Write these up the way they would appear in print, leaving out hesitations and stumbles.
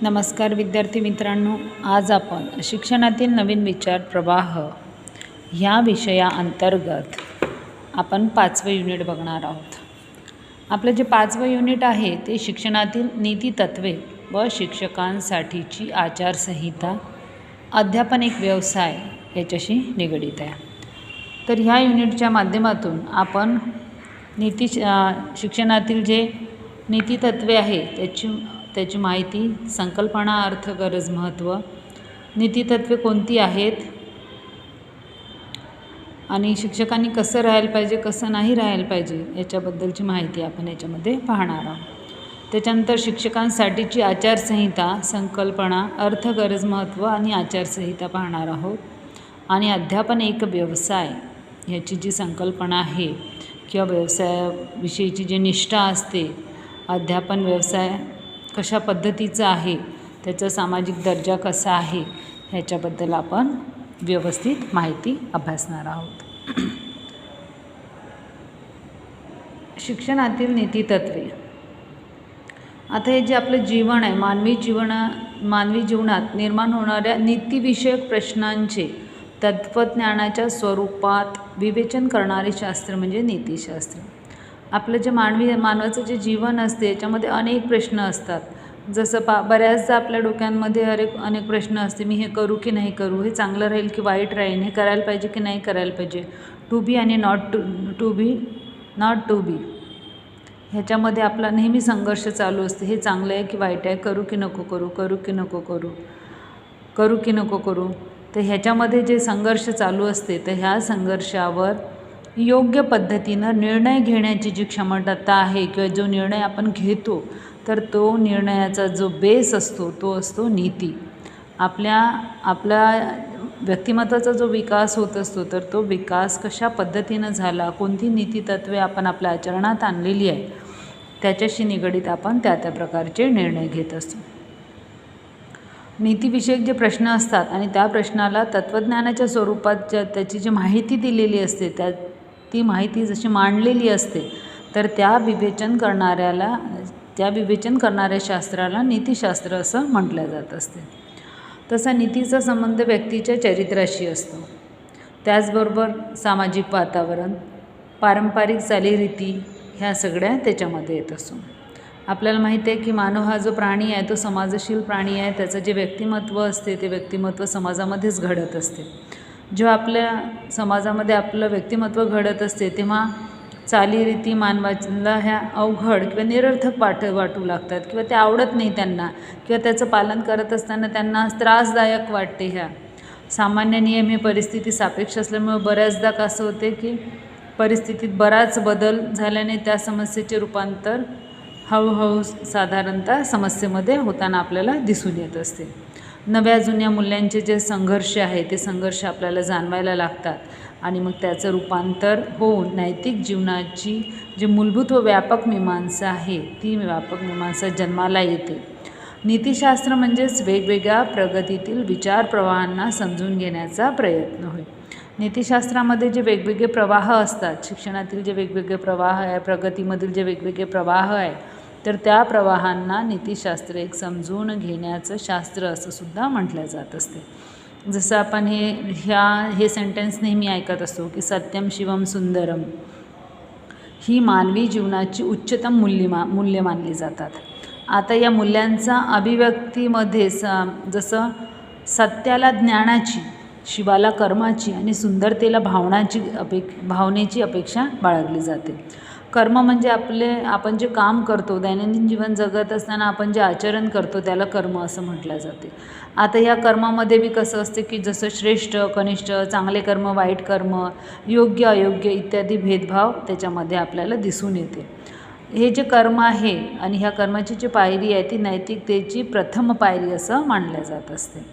नमस्कार विद्यार्थी मित्रांनो, आज आपण शिक्षणातील नवीन विचार प्रवाह ह्या विषयाअंतर्गत आपण 5वं युनिट बघणार आहोत. आपलं जे 5वं युनिट आहे ते शिक्षणातील नीतितत्वे व शिक्षकांसाठीची आचारसंहिता, अध्यापन एक व्यवसाय याच्याशी निगडित आहे. तर ह्या युनिटच्या माध्यमातून आपण शिक्षणातील जे नीतितत्वे आहे त्याची माहिती, संकल्पना, अर्थ, गरज, महत्त्व, नीतितत्वे कोणती आहेत आणि शिक्षकांनी कसं राहायला पाहिजे, कसं नाही राहायला पाहिजे याच्याबद्दलची माहिती आपण याच्यामध्ये पाहणार आहोत. त्याच्यानंतर शिक्षकांसाठीची आचारसंहिता, संकल्पना, अर्थ, गरज, महत्त्व आणि आचारसंहिता पाहणार आहोत. आणि अध्यापन एक व्यवसाय ह्याची जी संकल्पना आहे किंवा व्यवसायाविषयीची जी निष्ठा असते, अध्यापन व्यवसाय कशा पद्धतीचा आहे, त्याचा सामाजिक दर्जा कसा आहे ह्याच्याबद्दल आपण व्यवस्थित माहिती अभ्यासणार आहोत. शिक्षणातील नीतितत्वे. आता हे जे आपलं जीवन आहे, मानवी जीवनात निर्माण होणाऱ्या नीतिविषयक प्रश्नांचे तत्त्वज्ञानाच्या स्वरूपात विवेचन करणारे शास्त्र म्हणजे नीतिशास्त्र. आपलं जे मानवाचं जे जीवन असते याच्यामध्ये अनेक प्रश्न असतात. जसं बऱ्याचदा आपल्या डोक्यांमध्ये अनेक प्रश्न असते. मी हे करू की नाही करू, हे चांगलं राहील की वाईट राहील, हे करायला पाहिजे की नाही करायला पाहिजे, टू बी आणि नॉट टू बी ह्याच्यामध्ये आपला नेहमी संघर्ष चालू असते. हे चांगलं आहे की वाईट आहे, करू की नको करू, करू की नको करू, करू की नको करू. तर ह्याच्यामध्ये जे संघर्ष चालू असते, तर ह्या संघर्षावर योग्य पद्धतीनं निर्णय घेण्याची जी क्षमता आहे किंवा जो निर्णय आपण घेतो, तर तो निर्णयाचा जो बेस असतो तो असतो नीती. आपल्या व्यक्तिमत्वाचा जो विकास होत असतो, तर तो विकास कशा पद्धतीनं झाला, कोणती नीतितत्वे आपण आपल्या आचरणात आणलेली आहे त्याच्याशी निगडित आपण त्या प्रकारचे निर्णय घेत असतो. नीतिविषयक जे प्रश्न असतात आणि त्या प्रश्नाला तत्त्वज्ञानाच्या स्वरूपात त्याची जी माहिती दिलेली असते, ती माहिती जशी मांडलेली असते, तर त्या विवेचन करणाऱ्या शास्त्राला नीतिशास्त्र असं म्हटलं जात असते. तसा नीतीचा संबंध व्यक्तीच्या चरित्राशी असतो. त्याचबरोबर सामाजिक वातावरण, पारंपरिक चालीरीती ह्या सगळ्या त्याच्यामध्ये येत असतो. आपल्याला माहिती आहे की मानव हा जो प्राणी आहे तो समाजशील प्राणी आहे. त्याचं जे व्यक्तिमत्व असते ते व्यक्तिमत्व समाजामध्येच घडत असते. जेव्हा आपल्या समाजामध्ये आपलं व्यक्तिमत्व घडत असते, तेव्हा चालीरीती मानवाला ह्या अवघड किंवा निरर्थक वाटू लागतात किंवा ते आवडत नाही त्यांना, किंवा त्याचं पालन करत असताना त्यांना त्रासदायक वाटते. ह्या सामान्य नियम हे परिस्थिती सापेक्ष असल्यामुळे बऱ्याचदा कसं होते की परिस्थितीत बराच बदल झाल्याने त्या समस्येचे रूपांतर हळूहळू साधारणतः समस्येमध्ये होताना आपल्याला दिसून येत असते. नव्या जुन्या मूल्यांचे जे संघर्ष आहे ते संघर्ष आपल्याला जाणवायला लागतात आणि मग त्याचं रूपांतर होऊन नैतिक जीवनाची जी मूलभूत व व्यापक मीमांसा आहे ती व्यापक मीमांसा जन्माला येते. नीतिशास्त्र म्हणजेच वेगवेगळ्या प्रगतीतील विचार प्रवाहांना समजून घेण्याचा प्रयत्न होय. नीतिशास्त्रामध्ये जे वेगवेगळे प्रवाह असतात, शिक्षणातील जे वेगवेगळे प्रवाह आहे, प्रगतीमधील जे वेगवेगळे प्रवाह आहे, तर त्या प्रवाहांना नीतिशास्त्र एक समजून घेण्याचं शास्त्र असं सुद्धा म्हटलं जात असते. जसं आपण हे सेंटेन्स नेहमी ऐकत असतो की सत्यम शिवम सुंदरम ही मानवी जीवनाची उच्चतम मूल्य मानली जातात. आता या मूल्यांचा अभिव्यक्तीमध्ये जसं सत्याला ज्ञानाची, शिवाला कर्माची आणि सुंदरतेला भावनेची अपेक्षा बाळगली जाते. कर्म म्हणजे आपण जे काम करतो, दैनंदिन जीवन जगत असताना आपण जे आचरण करतो त्याला कर्म असं म्हटलं जाते. आता या कर्मामध्ये बी कसं असते की जसं श्रेष्ठ कनिष्ठ, चांगले कर्म वाईट कर्म, योग्य अयोग्य इत्यादी भेदभाव त्याच्यामध्ये आपल्याला दिसून येते. हे जे कर्म आहे आणि ह्या कर्माची जी पायरी आहे ती नैतिकतेची प्रथम पायरी असं मानलं जात असते.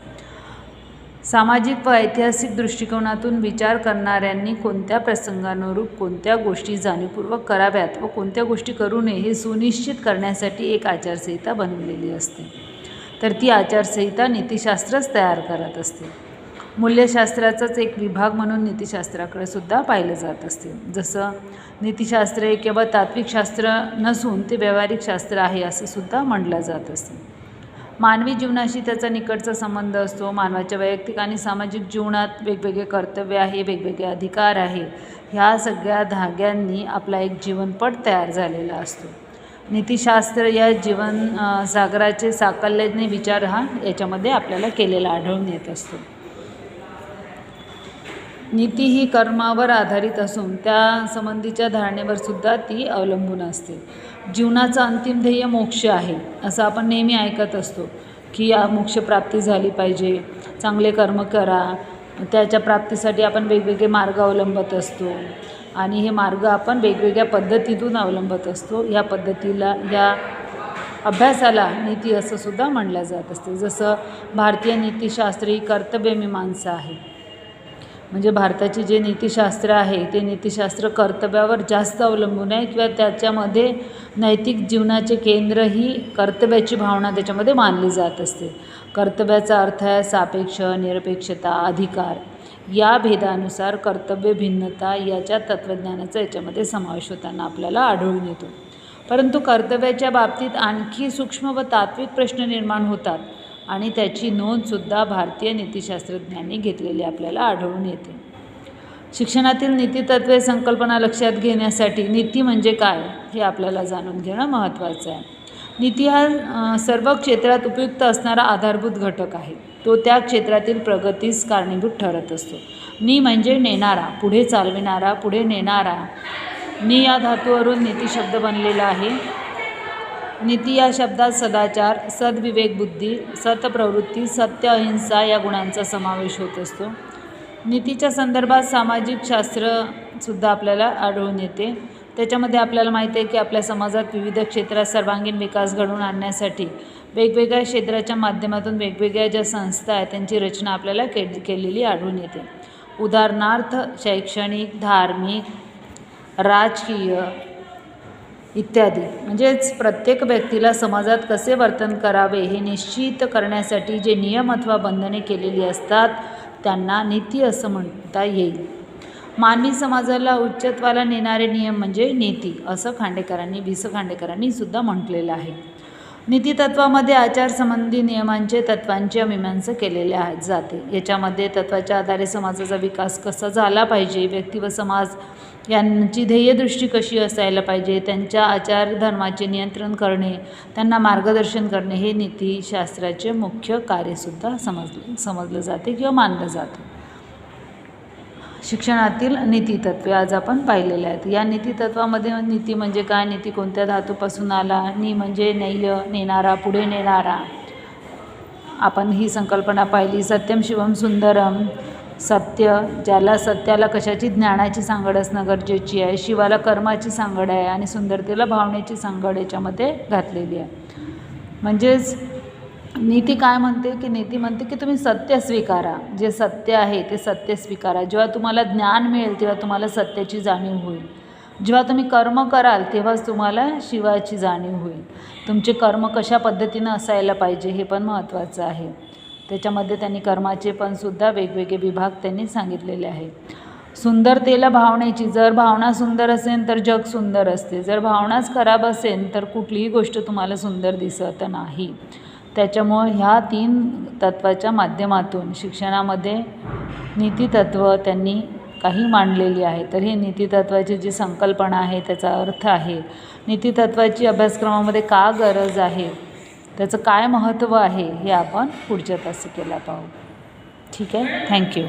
सामाजिक व ऐतिहासिक दृष्टिकोनातून विचार करणाऱ्यांनी कोणत्या प्रसंगानुरूप कोणत्या गोष्टी जाणीवपूर्वक कराव्यात व कोणत्या गोष्टी करू नये हे सुनिश्चित करण्यासाठी एक आचारसंहिता बनवलेली असते. तर ती आचारसंहिता नीतिशास्त्रच तयार करत असते. मूल्यशास्त्राचाच एक विभाग म्हणून नीतिशास्त्राकडे सुद्धा पाहिलं जात असते. जसं नीतिशास्त्र हे केवळ तात्विक शास्त्र नसून ते व्यावहारिक शास्त्र आहे असं सुद्धा म्हटलं जात असते. मानवी जीवनाशी त्याचा निकटचा संबंध असतो. मानवाच्या वैयक्तिक आणि सामाजिक जीवनात वेगवेगळे कर्तव्य आहे, वेगवेगळे अधिकार आहे. ह्या सगळ्या धाग्यांनी आपला एक जीवनपट तयार झालेला असतो. नीतिशास्त्र या जीवन सागराचे साकल्याने विचार हा याच्यामध्ये आपल्याला केलेला आढळून येत असतो. नीती ही कर्मावर आधारित असून त्या संबंधीच्या धारणेवर सुद्धा ती अवलंबून असते. जीवनाचं अंतिम ध्येय मोक्ष आहे असं आपण नेहमी ऐकत असतो की मोक्षप्राप्ती झाली पाहिजे, चांगले कर्म करा. त्याच्या प्राप्तीसाठी आपण वेगवेगळे मार्ग अवलंबत असतो आणि हे मार्ग आपण वेगवेगळ्या पद्धतीतून अवलंबत असतो. ह्या पद्धतीला, या अभ्यासाला नीती असं सुद्धा म्हणलं जात असते. जसं भारतीय नीतिशास्त्र ही कर्तव्यमीमांसा आहे. म्हणजे भारताची जे नीतिशास्त्र आहे ते नीतिशास्त्र कर्तव्यावर जास्त अवलंबून आहे किंवा त्याच्यामध्ये नैतिक जीवनाचे केंद्र ही कर्तव्याची भावना त्याच्यामध्ये मानली जात असते. कर्तव्याचा अर्थ आहे सापेक्ष, निरपेक्षता, अधिकार. या भेदानुसार कर्तव्य भिन्नता याच्या तत्त्वज्ञानाचा याच्यामध्ये समावेश होताना आपल्याला आढळून येतो. परंतु कर्तव्याच्या बाबतीत आणखी सूक्ष्म व तात्विक प्रश्न निर्माण होतात आणि त्याची नोंदसुद्धा भारतीय नीतिशास्त्रज्ञांनी घेतलेली आपल्याला आढळून येते. शिक्षणातील नीतितत्वे संकल्पना लक्षात घेण्यासाठी नीती म्हणजे काय हे आपल्याला जाणून घेणं महत्त्वाचं आहे. नीती हा सर्व क्षेत्रात उपयुक्त असणारा आधारभूत घटक आहे. तो त्या क्षेत्रातील प्रगतीस कारणीभूत ठरत असतो. नी म्हणजे नेणारा, पुढे चालविणारा, पुढे नेणारा. नी या धातूवरून नीती शब्द बनलेला आहे. नीती या शब्दात सदाचार, सद्विवेक बुद्धी, सत्प्रवृत्ती, सत्य, अहिंसा या गुणांचा समावेश होत असतो. नीतीच्या संदर्भात सामाजिक शास्त्रसुद्धा आपल्याला आढळून येते. त्याच्यामध्ये आपल्याला माहिती आहे की आपल्या समाजात विविध क्षेत्रात सर्वांगीण विकास घडवून आणण्यासाठी वेगवेगळ्या क्षेत्राच्या माध्यमातून वेगवेगळ्या ज्या संस्था आहेत त्यांची रचना आपल्याला केलेली आढळून येते. उदाहरणार्थ शैक्षणिक, धार्मिक, राजकीय इत्यादी. म्हणजेच प्रत्येक व्यक्तीला समाजात कसे वर्तन करावे हे निश्चित करण्यासाठी जे नियम अथवा बंधने केलेली असतात त्यांना नीती असं म्हणता येईल. मानवी समाजाला उच्चत्वाला नेणारे नियम म्हणजे नीती असं खांडेकरांनी सुद्धा म्हटलेलं आहे. नीतितत्वामध्ये आचारसंबंधी नियमांचे तत्त्वांची मीमांसा केलेल्या जाते. याच्यामध्ये तत्त्वाच्या आधारे समाजाचा विकास कसा झाला पाहिजे, व्यक्ती व समाज यांची ध्येयदृष्टी कशी असायला पाहिजे, त्यांच्या आचारधर्माचे नियंत्रण करणे, त्यांना मार्गदर्शन करणे हे नीतिशास्त्राचे मुख्य कार्यसुद्धा समजलं जाते किंवा मानलं जातं. शिक्षणातील नीतितत्वे आज आपण पाहिलेले आहेत. या नीतितत्वामध्ये नीती म्हणजे काय, नीती कोणत्या धातूपासून आला, नी म्हणजे नेय, नेणारा, पुढे नेणारा. आपण ही संकल्पना पाहिली. सत्यम शिवम सुंदरम, सत्य, ज्याला सत्याला कशाची, ज्ञानाची सांगड असणं गरजेची आहे. शिवाला कर्माची सांगड आहे आणि सुंदरतेला भावनेची सांगड याच्यामध्ये घातलेली आहे. म्हणजेच नीती काय म्हणते की नीती म्हणते की तुम्ही सत्य स्वीकारा. जे सत्य आहे ते सत्य स्वीकारा. जेव्हा तुम्हाला ज्ञान मिळेल तेव्हा तुम्हाला सत्याची जाणीव होईल. जेव्हा तुम्ही कर्म कराल तेव्हाच तुम्हाला शिवाची जाणीव होईल. तुमचे कर्म कशा पद्धतीनं असायला पाहिजे हे पण महत्त्वाचं आहे. त्याच्यामध्ये त्यांनी कर्माचे पण सुद्धा वेगवेगळे विभाग त्यांनी सांगितलेले आहे. सुंदरतेला भावनेची, जर भावना सुंदर असेल तर जग सुंदर असते. जर भावनाच खराब असेल तर कुठलीही गोष्ट तुम्हाला सुंदर दिसत नाही. त्याच्यामुळे ह्या 3 तत्वाच्या माध्यमातून शिक्षणामध्ये नीतितत्व त्यांनी काही मांडलेली आहे. तर हे नीतितत्वाची जी संकल्पना आहे, त्याचा अर्थ आहे, नीतितत्वाची अभ्यासक्रमामध्ये का गरज आहे, त्याचं काय महत्त्व आहे हे आपण पुढच्या तासिकेला पाहू. ठीक आहे. थँक्यू.